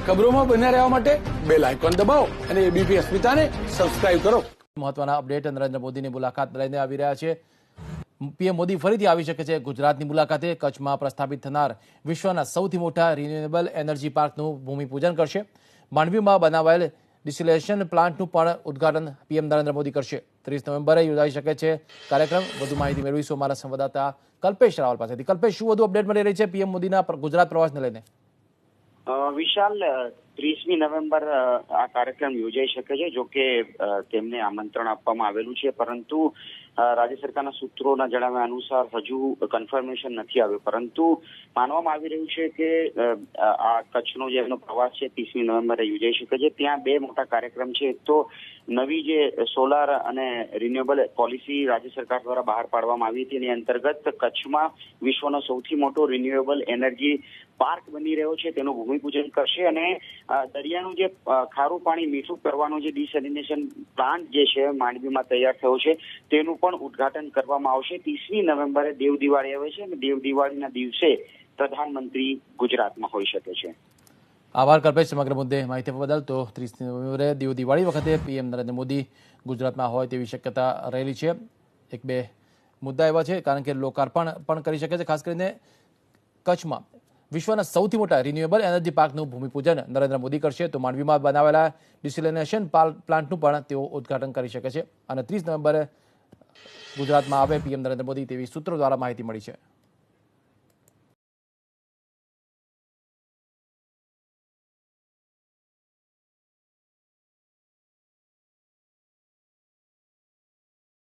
ખબરોમાં બન્યા રહેવા માટે બેલ આઇકોન દબાવો અને એબીપી અસ્મિતાને સબસ્ક્રાઇબ કરો. મહત્વના અપડેટ નરેન્દ્ર મોદીની મુલાકાત લઈને આવી રહ્યા છે. પીએમ મોદી ફરીથી આવી શકે છે ગુજરાતની મુલાકાતે. કચ્છમાં પ્રસ્થાપિત થનાર વિશ્વના સૌથી મોટા રિન્યુએબલ એનર્જી પાર્કનું ભૂમિપૂજન કરશે. માંડવીમાં બનાવાયેલ ડિસેલિનેશન પ્લાન્ટનું પણ ઉદઘાટન પીએમ નરેન્દ્ર મોદી કરશે. 30 નવેમ્બરે યોજાઈ શકે છે કાર્યક્રમ. વધુ માહિતી મેળવીશું અમારા સંવાદદાતા કલ્પેશ રાવલ પાસેથી. કલ્પેશ, શું વધુ અપડેટ મળી રહી છે પીએમ મોદીના ગુજરાત પ્રવાસને લઈને? વિશાલ, 30મી નવેમ્બર આ કાર્યક્રમ યોજાઈ શકે છે. જો કે તેમને આમંત્રણ આપવામાં આવેલું છે, પરંતુ રાજ્ય સરકારના સૂત્રોના જણાવ્યા અનુસાર હજુ કન્ફર્મેશન નથી આવ્યું. પરંતુ માનવામાં આવી રહ્યું છે કે આ કચ્છનો જે એમનો પ્રવાસ છે 30મી નવેમ્બરે યોજાઈ શકે છે. ત્યાં બે મોટા કાર્યક્રમ છે. એક તો નવી જે સોલાર અને રિન્યુએબલ પોલિસી રાજ્ય સરકાર દ્વારા બહાર પાડવામાં આવી હતી, એની અંતર્ગત કચ્છમાં વિશ્વનો સૌથી મોટો રિન્યુએબલ એનર્જી પાર્ક બની રહ્યો છે તેનું ભૂમિપૂજન કરશે. અને દરિયાનું જે ખારું પાણી મીઠું કરવાનો જે ડિસેલિનેશન પ્લાન્ટ જે છે માંડવીમાં તૈયાર થયો છે તેનું પણ ઉદ્ઘાટન કરવામાં આવશે. 30મી નવેમ્બરે દેવ દિવાળી આવે છે અને દેવ દિવાળીના દિવસે પ્રધાનમંત્રી ગુજરાતમાં હોઈ શકે છે. આભાર કલ્પેશ સમગ્ર મુદ્દે માહિતી આપવા બદલ. તો 30 નવેમ્બરે દેવ દિવાળી વખતે પીએમ નરેન્દ્ર મોદી ગુજરાતમાં હોય તેવી શક્યતા રહેલી છે. એક બે મુદ્દા એવા છે કારણ કે લોકાર્પણ પણ કરી શકે છે. ખાસ કરીને કચ્છમાં વિશ્વના સૌથી મોટા રિન્યુએબલ એનર્જી પાર્કનું ભૂમિપૂજન નરેન્દ્ર મોદી કરશે. તો માંડવીમાં બનાવેલા ડિસેલિનેશન પ્લાન્ટનું પણ તેઓ ઉદઘાટન કરી શકે છે. અને 30 નવેમ્બરે ગુજરાતમાં આવે પીએમ નરેન્દ્ર મોદી તેવી સૂત્રો દ્વારા માહિતી મળી છે.